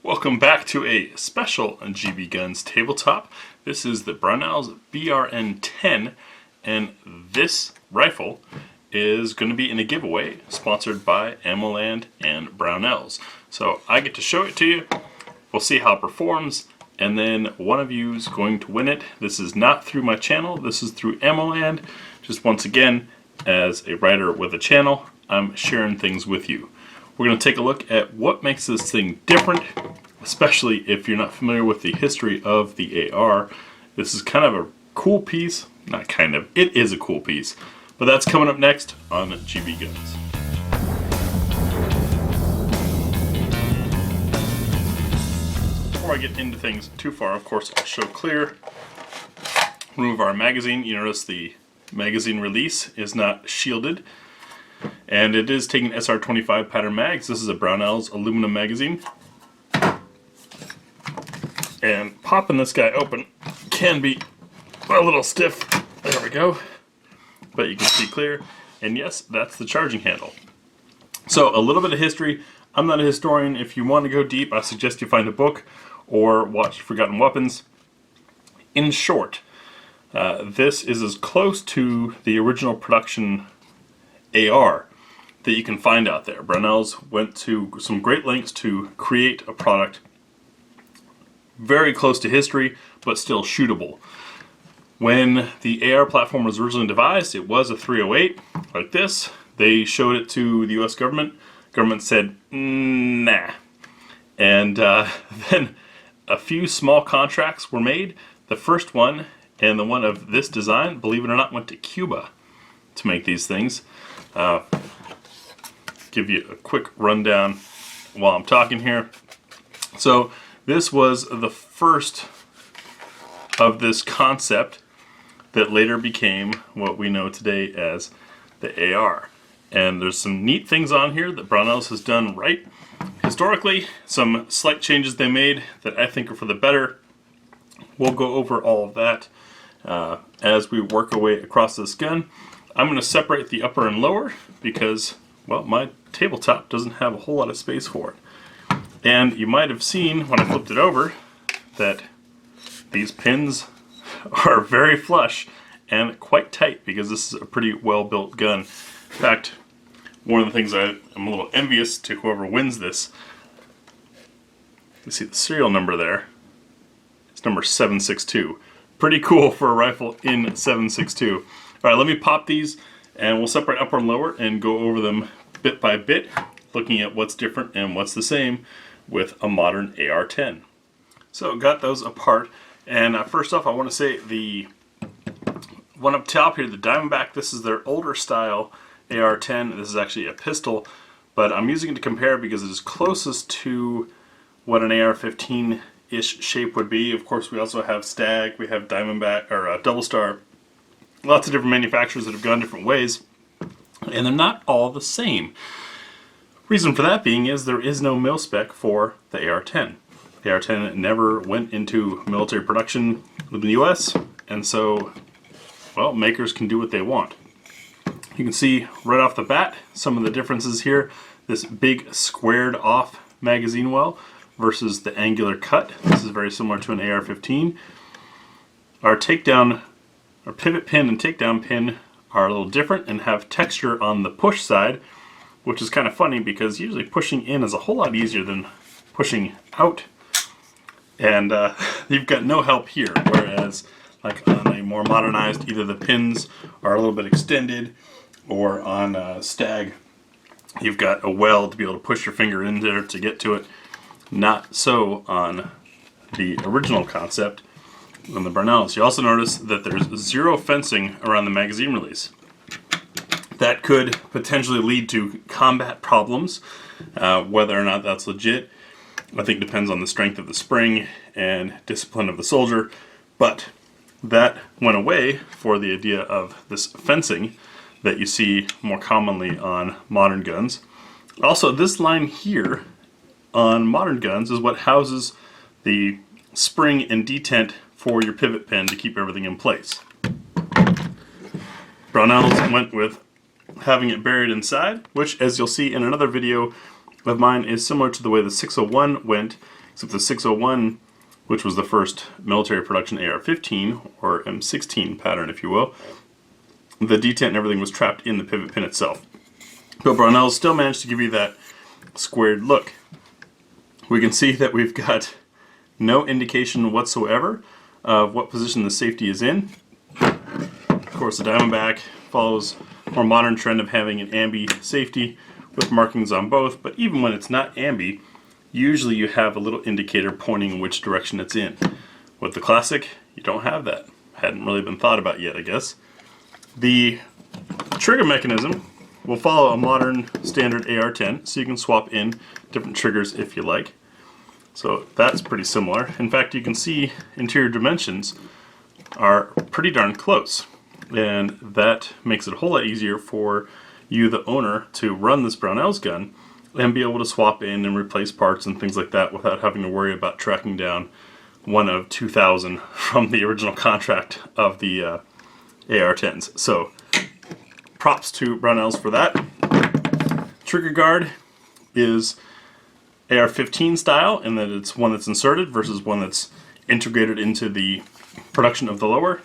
Welcome back to a special GBGuns tabletop. This is the BROWNELL'S BRN-10, and this rifle is going to be in a giveaway sponsored by AmmoLand and BROWNELL'S. So I get to show it to you, we'll see how it performs, and then one of you is going to win it. This is not through my channel, this is through AmmoLand. Just once again, as a writer with a channel, I'm sharing things with you. We're going to take a look at what makes this thing different, especially if you're not familiar with the history of the AR. This is kind of a cool piece. Not kind of, it is a cool piece. But that's coming up next on GBGuns. Before I get into things too far, of course, I'll show clear. Remove our magazine. You notice the magazine release is not shielded. And it is taking SR25 pattern mags. This is a BROWNELL'S aluminum magazine. And popping this guy open can be a little stiff. There we go. But you can see clear. And yes, that's the charging handle. So a little bit of history. I'm not a historian. If you want to go deep, I suggest you find a book or watch Forgotten Weapons. In short, this is as close to the original production AR that you can find out there. BROWNELL'S went to some great lengths to create a product very close to history, but still shootable. When the AR platform was originally devised, it was a 308 like this. They showed it to the US government. Government said, nah. And then a few small contracts were made. The first one, and the one of this design, believe it or not, went to Cuba to make these things. Give you a quick rundown while I'm talking here. So this was the first of this concept that later became what we know today as the AR. And there's some neat things on here that BROWNELL'S has done right historically. Some slight changes they made that I think are for the better. We'll go over all of that as we work our way across this gun. I'm going to separate the upper and lower because, well, my tabletop doesn't have a whole lot of space for it. And you might have seen when I flipped it over that these pins are very flush and quite tight because this is a pretty well built gun. In fact, one of the things I'm a little envious to whoever wins this, you see the serial number there, it's number 762. Pretty cool for a rifle in 762. Alright, let me pop these and we'll separate upper and lower and go over them bit by bit, looking at what's different and what's the same with a modern AR-10. So got those apart, and first off I want to say the one up top here, the Diamondback, this is their older style AR-10. This is actually a pistol, but I'm using it to compare because it is closest to what an AR-15-ish shape would be. Of course we also have Stag, we have Diamondback, or Double Star. Lots of different manufacturers that have gone different ways, and they're not all the same. Reason for that being is there is no mil spec for the AR-10. The AR-10 never went into military production within the US, and so, well, makers can do what they want. You can see right off the bat some of the differences here. This big squared off magazine well versus the angular cut. This is very similar to an AR-15. Our pivot pin and takedown pin are a little different and have texture on the push side, which is kind of funny because usually pushing in is a whole lot easier than pushing out. And you've got no help here, whereas like on a more modernized, either the pins are a little bit extended, or on Stag, you've got a well to be able to push your finger in there to get to it. Not so on the original concept on the BROWNELL'S. You also notice that there's zero fencing around the magazine release. That could potentially lead to combat problems. Whether or not that's legit, I think depends on the strength of the spring and discipline of the soldier. But that went away for the idea of this fencing that you see more commonly on modern guns. Also, this line here on modern guns is what houses the spring and detent for your pivot pin to keep everything in place. BROWNELL'S went with having it buried inside, which, as you'll see in another video of mine, is similar to the way the 601 went, Except the 601, which was the first military production AR-15, or M16 pattern, if you will, the detent and everything was trapped in the pivot pin itself. But Brownell's still managed to give you that squared look. We can see that we've got no indication whatsoever of what position the safety is in. Of course, the Diamondback follows a more modern trend of having an ambi safety with markings on both, but even when it's not ambi, usually you have a little indicator pointing in which direction it's in. With the Classic, you don't have that. Hadn't really been thought about yet, I guess. The trigger mechanism will follow a modern standard AR-10, so you can swap in different triggers if you like. So that's pretty similar. In fact, you can see interior dimensions are pretty darn close, and that makes it a whole lot easier for you, the owner, to run this Brownell's gun and be able to swap in and replace parts and things like that without having to worry about tracking down one of 2,000 from the original contract of the AR-10s. So props to Brownell's for that. Trigger guard is AR-15 style in that it's one that's inserted versus one that's integrated into the production of the lower.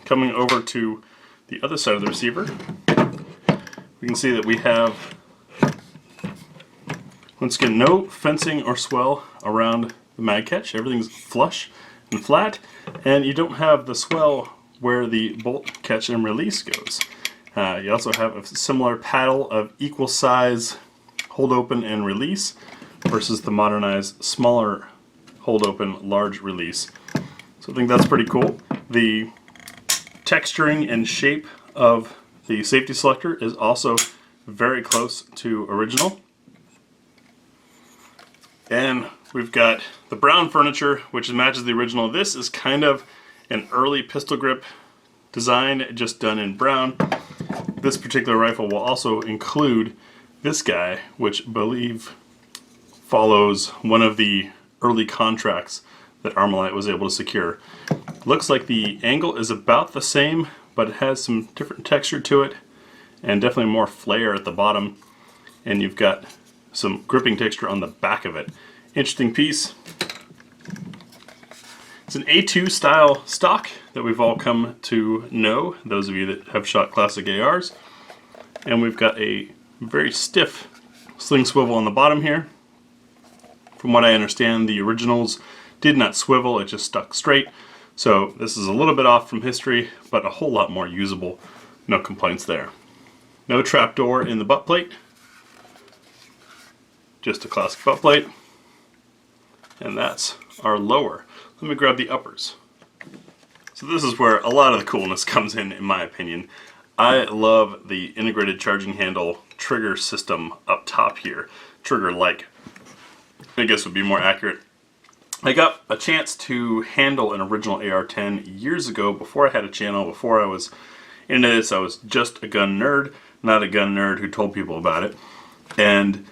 Coming over to the other side of the receiver, we can see that we have, once again, no fencing or swell around the mag catch. Everything's flush and flat, and you don't have the swell where the bolt catch and release goes. You also have a similar paddle of equal size hold open and release versus the modernized smaller hold open large release. So I think that's pretty cool. The texturing and shape of the safety selector is also very close to original. And we've got the brown furniture, which matches the original. This is kind of an early pistol grip design, just done in brown. This particular rifle will also include this guy, which I believe follows one of the early contracts that Armalite was able to secure. Looks like the angle is about the same, but it has some different texture to it, and definitely more flare at the bottom, and you've got some gripping texture on the back of it. Interesting piece. It's an A2 style stock that we've all come to know, those of you that have shot classic ARs. And we've got a very stiff sling swivel on the bottom here. From what I understand, the originals did not swivel, it just stuck straight. So this is a little bit off from history, but a whole lot more usable. No complaints there. No trapdoor in the butt plate. Just a classic butt plate. And that's our lower. Let me grab the uppers. So this is where a lot of the coolness comes in my opinion. I love the integrated charging handle trigger system up top here. Trigger-like, I guess would be more accurate. I got a chance to handle an original AR-10 years ago before I had a channel, before I was into this. I was just a gun nerd, not a gun nerd who told people about it. And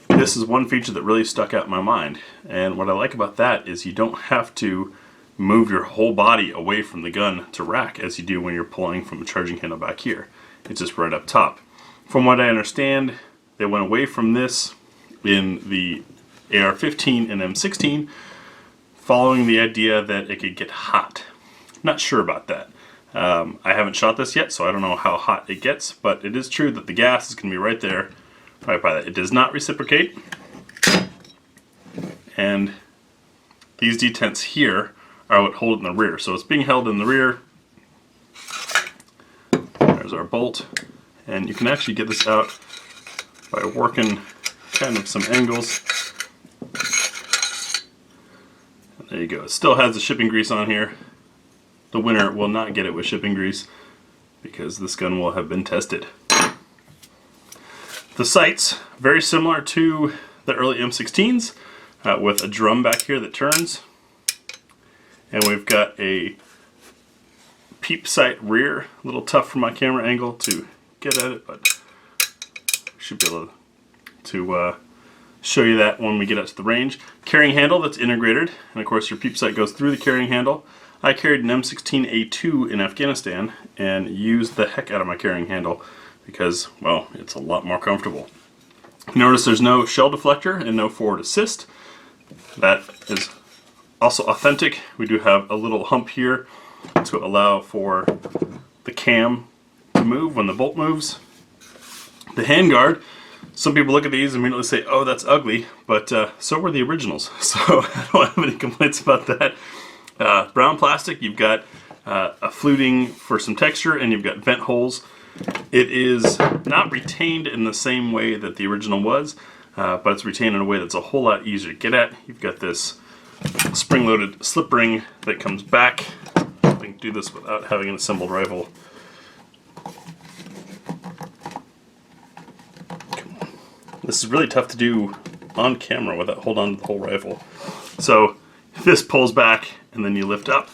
this is one feature that really stuck out in my mind. And what I like about that is you don't have to move your whole body away from the gun to rack as you do when you're pulling from the charging handle back here. It's just right up top. From what I understand, they went away from this in the AR-15 and M16 following the idea that it could get hot. Not sure about that. I haven't shot this yet, so I don't know how hot it gets, but it is true that the gas is going to be right there, right by that. It does not reciprocate, and these detents here are what hold it in the rear. So it's being held in the rear. There's our bolt, and you can actually get this out by working kind of some angles. And there you go. It still has the shipping grease on here. The winner will not get it with shipping grease because this gun will have been tested. The sights, very similar to the early M16s, with a drum back here that turns. And we've got a peep sight rear, a little tough from my camera angle to get at it, but should be able to show you that when we get out to the range. Carrying handle that's integrated, and of course your peep sight goes through the carrying handle. I carried an M16A2 in Afghanistan and used the heck out of my carrying handle because, well, it's a lot more comfortable. Notice there's no shell deflector and no forward assist. That is also authentic. We do have a little hump here to allow for the cam to move when the bolt moves. The handguard, some people look at these and immediately say, oh, that's ugly, but so were the originals, so I don't have any complaints about that. Brown plastic, you've got a fluting for some texture, and you've got vent holes. It is not retained in the same way that the original was, but it's retained in a way that's a whole lot easier to get at. You've got this spring-loaded slip ring that comes back. I can do this without having an assembled rifle. This is really tough to do on camera without holding on to the whole rifle. So this pulls back and then you lift up.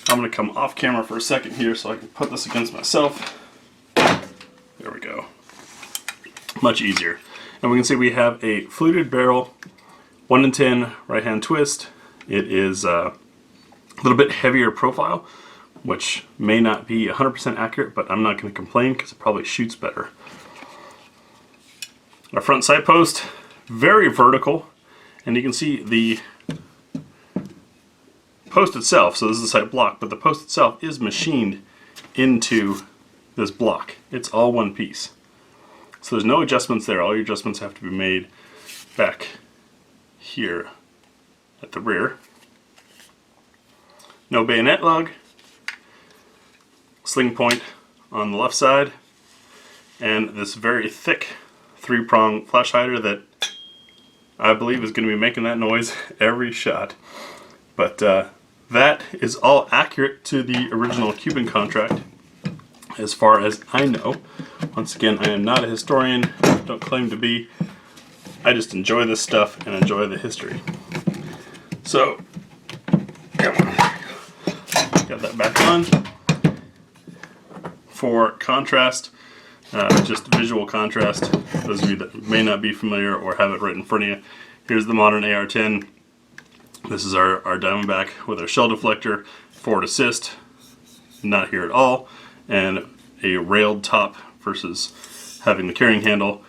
I'm going to come off camera for a second here so I can put this against myself. There we go. Much easier. And we can see we have a fluted barrel, 1 in 10 right hand twist. It is a little bit heavier profile, which may not be 100% accurate, but I'm not going to complain because it probably shoots better. Our front sight post, very vertical, and you can see the post itself, so this is a sight block, but the post itself is machined into this block. It's all one piece. So there's no adjustments there. All your adjustments have to be made back here at the rear. No bayonet lug, sling point on the left side, and this very thick 3-prong flash hider that I believe is going to be making that noise every shot. But that is all accurate to the original Cuban contract as far as I know. Once again, I am not a historian, don't claim to be. I just enjoy this stuff and enjoy the history. So, come on. Got that back on. For contrast, just visual contrast, those of you that may not be familiar or have it right in front of you, here's the modern AR-10. This is our Diamondback with our shell deflector, forward assist, not here at all, and a railed top versus having the carrying handle.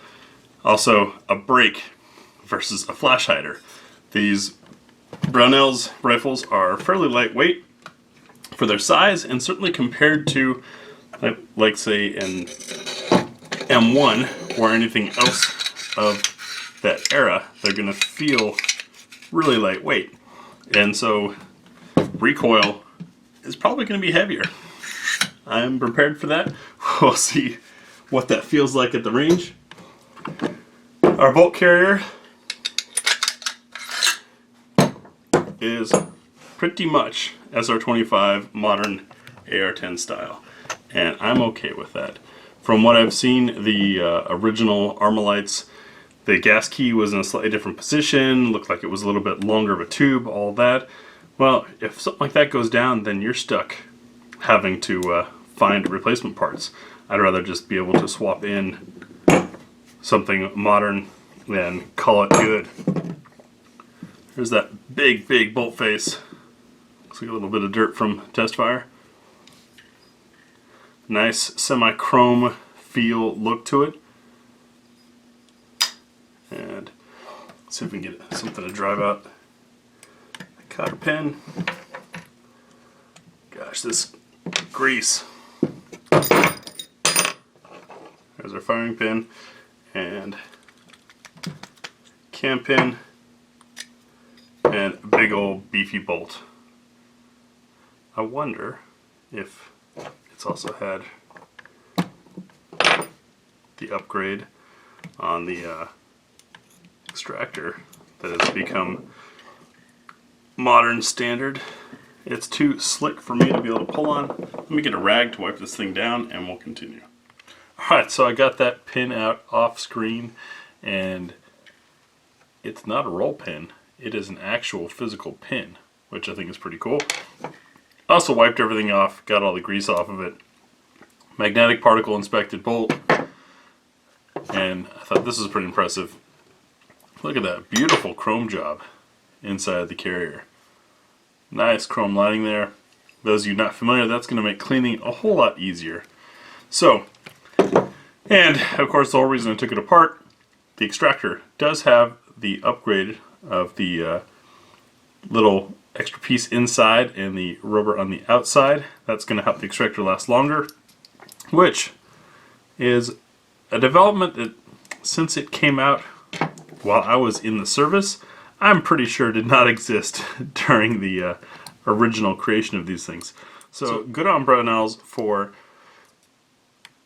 Also a brake versus a flash hider. These Brownell's rifles are fairly lightweight for their size, and certainly compared to like say an M1 or anything else of that era, they're going to feel really lightweight. And so recoil is probably going to be heavier. I'm prepared for that. We'll see what that feels like at the range. Our bolt carrier is pretty much SR25 modern AR-10 style, and I'm okay with that. From what I've seen, the original Armalites, the gas key was in a slightly different position, looked like it was a little bit longer of a tube, all that. Well, if something like that goes down, then you're stuck having to find replacement parts. I'd rather just be able to swap in something modern than call it good. There's that big bolt face. Looks like a little bit of dirt from test fire. Nice semi-chrome feel look to it. And let's see if we can get something to drive out the cotter pin. Gosh, this grease. There's our firing pin and cam pin and a big old beefy bolt. I wonder if it's also had the upgrade on the extractor that has become modern standard. It's too slick for me to be able to pull on. Let me get a rag to wipe this thing down and we'll continue. Alright, so I got that pin out off screen, and it's not a roll pin. It is an actual physical pin, which I think is pretty cool. Also wiped everything off, got all the grease off of it. Magnetic particle inspected bolt, and I thought this was pretty impressive. Look at that beautiful chrome job inside the carrier. Nice chrome lining there. Those of you not familiar, that's going to make cleaning a whole lot easier. So, and of course the whole reason I took it apart, the extractor does have the upgrade of the little extra piece inside and the rubber on the outside. That's going to help the extractor last longer, which is a development that, since it came out while I was in the service, I'm pretty sure did not exist during the original creation of these things. So good on Brownell's for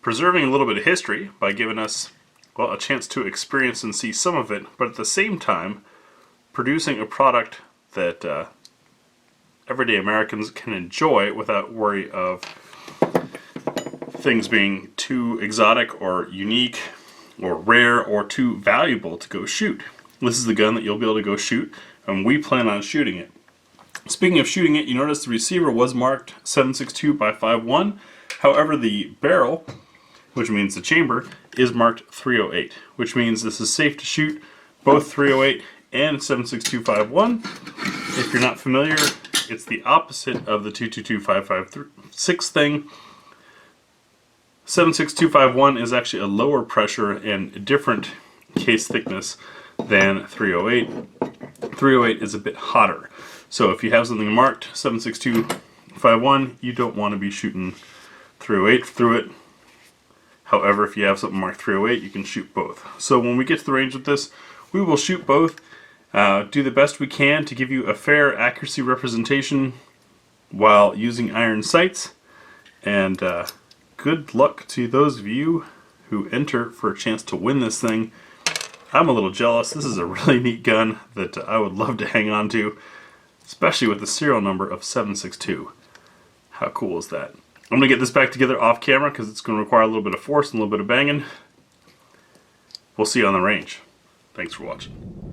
preserving a little bit of history by giving us, well, a chance to experience and see some of it, but at the same time producing a product that everyday Americans can enjoy without worry of things being too exotic or unique or rare or too valuable to go shoot. This is the gun that you'll be able to go shoot, and we plan on shooting it. Speaking of shooting it, you notice the receiver was marked 7.62 by 5.1. However, the barrel, which means the chamber, is marked 308, which means this is safe to shoot both 308 and 7.6251. If you're not familiar, it's the opposite of the 222-556 thing. 7.6251 is actually a lower pressure and different case thickness than 308. 308 is a bit hotter. So if you have something marked 7.6251, you don't want to be shooting 308 through it. However, if you have something marked 308, you can shoot both. So when we get to the range with this, we will shoot both, do the best we can to give you a fair accuracy representation while using iron sights, and good luck to those of you who enter for a chance to win this thing. I'm a little jealous. This is a really neat gun that I would love to hang on to, especially with the serial number of 7.62. How cool is that? I'm going to get this back together off camera because it's going to require a little bit of force and a little bit of banging. We'll see you on the range. Thanks for watching.